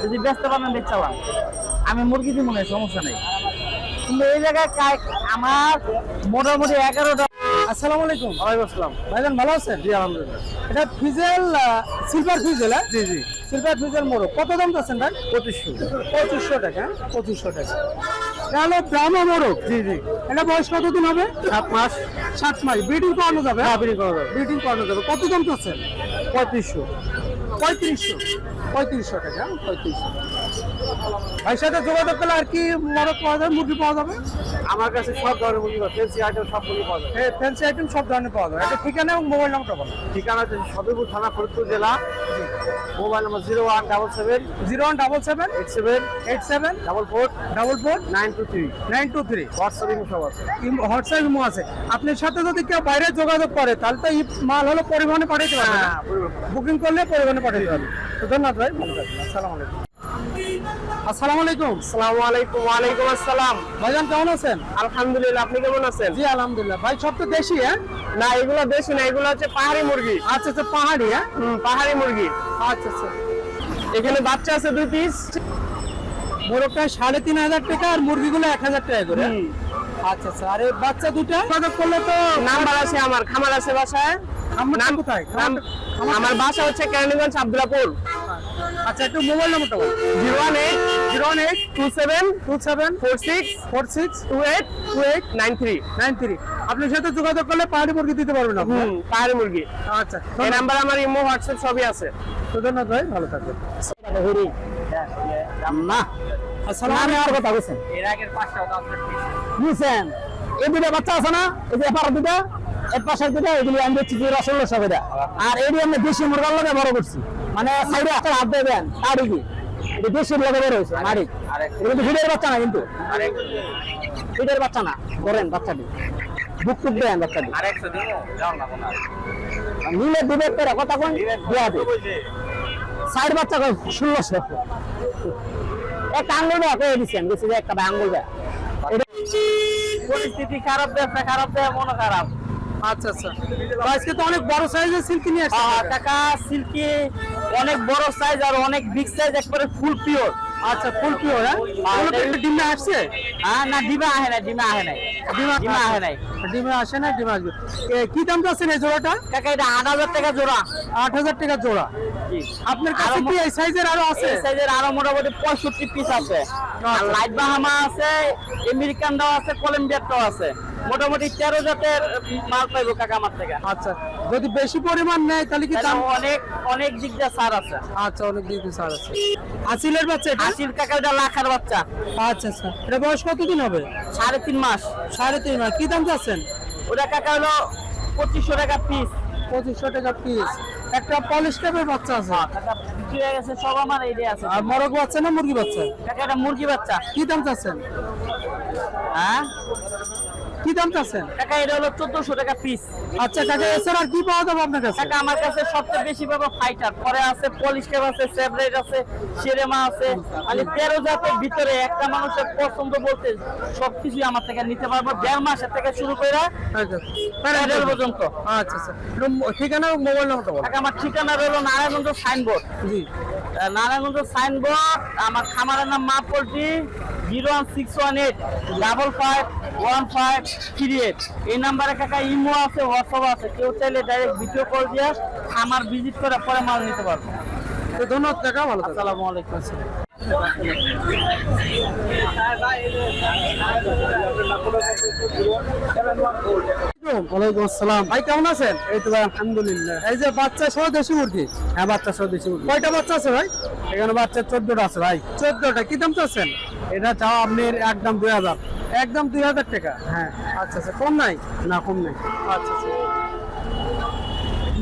যদি ব্যস্ত পারেন বেচ চালান, আমি মুরগি দিব না, সমস্যা নেই। কিন্তু এই জায়গায় আমার মোটামুটি 11টা। আসসালামু আলাইকুম। ওয়ালাইকুম আসসালাম। ভাইজান ভালো আছেন? জি আলহামদুলিল্লাহ। এটা ফিজেল সিলভার ফিজেল, হ্যাঁ? জি জি। সিলভার ফিজেল মোরগ কত দাম চাচ্ছেন ভাই? 2500 টাকা। 2500 টাকা। এটা হলো ব্রাহ্মা মোরগ। জি জি। এটা বয়স কতদিন হবে? 7 মাস। 7 মাস। ব্রিডিং করানো যাবে? হ্যাঁ, ব্রিডিং করা যাবে। ব্রিডিং করানো যাবে। কত দাম চাচ্ছেন? 3500। 3500 টাকা। 3500। ভাইয়ের সাথে যোগাযোগ করলে আর কি মোরগ পাওয়া যাবে, মুরগি পাওয়া যাবে? আমার কাছে সব ধরনের মুরগি পাওয়া যায়, ফ্যান্সি আইটেম সব মুরগি পাওয়া যায়। হ্যাঁ, ফ্যান্সি আইটেম সব ধরনের পাওয়া যাবে। এটা ঠিকানা এবং মোবাইল নাম্বারটা বলুন। ঠিকানা হচ্ছে সদরপুর থানা, ফরিদপুর জেলা। মোবাইল নম্বর 0177 0177 87 87 44 44 923। 923। হোয়াটসঅ্যাপ ইমো সব আছে। হোয়াটসঅ্যাপ ইমো আছে। আপনার সাথে যদি কেউ বাইরে যোগাযোগ করে তাহলে তো এই মাল হলো পরিবহনে পাঠাইতে পারবে। হ্যাঁ, বুকিং করলে পরিবহনে পাঠাইতে পারবে। তো ধন্যবাদ ভাই, ভালো থাকবেন। আসসালামু আলাইকুম। আসসালামু আলাইকুম। আসসালামু আলাইকুম। ওয়ালাইকুম আসসালাম। ভাইজান কেমন আছেন? আলহামদুলিল্লাহ, আপনি কেমন আছেন? জি আলহামদুলিল্লাহ। ভাই সব তো দেশি, হ্যাঁ? না, এগুলো দেশি না, এগুলো হচ্ছে পাহাড়ি মুরগি। আচ্ছা আচ্ছা, পাহাড়ি, হ্যাঁ? পাহাড়ি মুরগি। আচ্ছা আচ্ছা। এখানে বাচ্চা আছে 2 পিস। মোরগটা 3500 টাকা আর মুরগিগুলো 1000 টাকা করে। আচ্ছা আচ্ছা। আর এই বাচ্চা দুটো যোগাযোগ করলে তো নাম্বার আছে, আমার খামার আছে বাসায়। নাম কোথায়? আমার বাসা হচ্ছে কেরানীগঞ্জ, আব্দুল্লাহপুর। আচ্ছা, একটু মোবাইল নাম্বারটা বলুন। 018 08 27 27 46 46 28 28 93। 93। আপনার সাথে যোগাযোগ করলে পাহাড়ি মুরগি দিতে পারবেন আপনি? পাহাড়ি মুরগি। আচ্ছা, এই নাম্বার আমার ইমো, হোয়াটসঅ্যাপ সবই আছে। তো ধন্যবাদ ভাই, ভালো থাকবেন। না, আসসালামু আমি আর আলাইকুম। কথা বলছেন। এর আগের 5টাও দাম বুঝছেন? এই দুটো বাচ্চা আছে না, এই যে পাড়া দুটো, এর পাশের দুটো, এগুলি আমি দিচ্ছি 1600 টাকা। আর এটি আমি দেশি মুরগার লগে বড় করছি, মানে সাইডে একটা হাত দেবেন তার কি এটা দেশির লগে বড় হয়েছে। মারি কিন্তু ভিড়ের বাচ্চা না, কিন্তু ভিড়ের বাচ্চা না, করেন বাচ্চাটি বুক টুক দেন বাচ্চাটি। নিলে দিবে করে কথা কোন দেওয়া দেবে। সাইড বাচ্চা 1600। একটা আঙ্গুল দেওয়া করে দিচ্ছেন, বেশি একটা আঙ্গুল দেয়। পরিস্থিতি খারাপ, ব্যবসা খারাপ, দেয় মন খারাপ। আচ্ছা আচ্ছা। তো আজকে তো অনেক বড় সাইজের সিল্কি নিয়ে আসছে। টাকা সিল্কি অনেক বড় সাইজ আর অনেক বিগ সাইজ, একবারে ফুল পিওর। আচ্ছা, ফুল পিওর, হ্যাঁ? ডিমে আসছে? হ্যাঁ, না ডিমে আহে নাই, ডিমে আহে নাই, ডিমে আহে নাই, ডিমে আসে না, ডিমে আসবে। কি দাম চাচ্ছেন এই জোড়াটা? কাকা এটা 8000 টাকা জোড়া। 8000 টাকা জোড়া। আপনার কাছে কি এই সাইজের আরো আছে? এই সাইজের আরো মোটামুটি 65 পিস আছে। আর লাইট বাহামা আছে, আমেরিকানটাও আছে, কলম্বিয়ারটাও আছে। মোটামুটি 13 জাতের মাল পাইবো কাকা আমার থেকে। আচ্ছা, যদি বেশি পরিমাণ নেয় তাহলে কি দাম? অনেক দিক দিয়ে ছাড় আছে। আচ্ছা, অনেক দিক দিয়ে ছাড় আছে। আসিলের বাচ্চা এটা? আসিল কাকা, এটা লাখার বাচ্চা। আচ্ছা আচ্ছা। এটা বয়স কতদিন হবে? 3.5 মাস। 3.5 মাস। কি দাম চাচ্ছেন? ওটা কাকা হলো 2500 টাকা পিস। 2500 টাকা পিস। একটা পলিশ টাইপের বাচ্চা আছে। কাকা বিক্রি হয়ে গেছে সব, আমার এই দিয়ে আছে। আর মোরগ বাচ্চা না মুরগি বাচ্চা? কাকা এটা মুরগি বাচ্চা। কি দাম চাচ্ছেন? হ্যাঁ, কি দাম চাচ্ছেন? কাকা এটা হলো 1400 টাকা পিস। আচ্ছা কাকা, এছাড়া আর কি পাওয়া যাবে আপনার কাছে? কাকা আমার কাছে সবচেয়ে বেশি পাবো ফাইটার, পরে আছে পলিশ টেপ আছে, সেভরেট আছে, সেরেমা আছে। মানে 13 জাতের ভিতরে একটা মানুষের পছন্দ বলতে সবকিছু আমার থেকে নিতে পারবো। 1.5 মাসের থেকে শুরু করে প্যারাডেল পর্যন্ত। আচ্ছা আচ্ছা। ঠিকানা এবং মোবাইল নাম্বারটা বলুন। কাকা আমার ঠিকানা হলো নারায়ণগঞ্জ সাইনবোর্ড। জি, নারায়ণগঞ্জ সাইনবোর্ড। আমার খামারের নাম মা পোল্ট্রি। 01618 551538। এই নাম্বারে কাকা ইমো আছে, হোয়াটসঅ্যাপ আছে। কেউ চাইলে ডাইরেক্ট ভিডিও কল দিয়ে খামার ভিজিট করে পরে মাল নিতে পারবো। তো ধন্যবাদ কাকা, ভালো থাকবেন। আসসালামু আলাইকুম। ওয়ালাইকুম আসসালাম। ভাই কেমন আছেন? এই তো ভাই আলহামদুলিল্লাহ। এই যে বাচ্চা সহ দেশি মুরগি? হ্যাঁ, বাচ্চা সহ দেশি মুরগি। কয়টা বাচ্চা আছে ভাই? এখানে বাচ্চা 14টা আছে ভাই। 14টা। কি দাম চাচ্ছেন? এটা চাও আপনি একদম 2000। একদম 2000 টাকা। হ্যাঁ। আচ্ছা আচ্ছা, কম নাই? না, কম নেই। আচ্ছা আচ্ছা।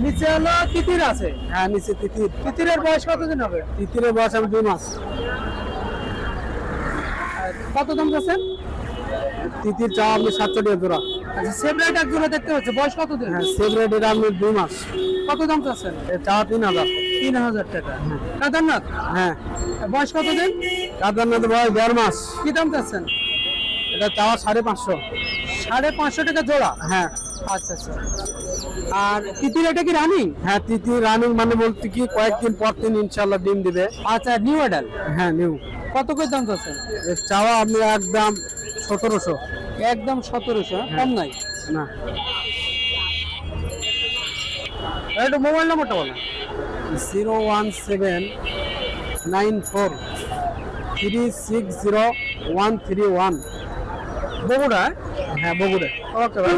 নিচে হলো তিতির আছে? হ্যাঁ, নিচে তিতির। তিতিরের বয়স কতদিন হবে? তিতিরের বয়স আমি 2 মাস। কত দাম চাচ্ছেন? তিতির চাও আপনি 700 টাকা জোড়া। আচ্ছা, সেভরেট এক জোড়া দেখতে পাচ্ছি, বয়স কতদিন? হ্যাঁ, সেপারেটের আপনি 2 মাস। কত দাম চাচ্ছেন? এ চাও 3000। 3000 টাকা। কাদারনাথ হ্যাঁ। বয়স কতদিন? কাদারনাথ বয়স 1.5 মাস। কি দাম চাচ্ছেন? এটা চাওয়া 550। 550 টাকা জোড়া। হ্যাঁ। আচ্ছা আচ্ছা। আর তিতির এটা কি রানিং? হ্যাঁ তিতি রানিং মানে বলতে কি কয়েকদিন পর দিন ইনশাল্লাহ ডিম দিবে। আচ্ছা, নিউ অ্যাডাল। হ্যাঁ নিউ। কত করে দাম চাচ্ছে? এর চাওয়া আপনি একদম 1700। একদম 1700, কম নাই? না। একটু মোবাইল নাম্বারটা বলেন। 01794360131। বগুড়া? হ্যাঁ বগুড়া। ওকে ভাই।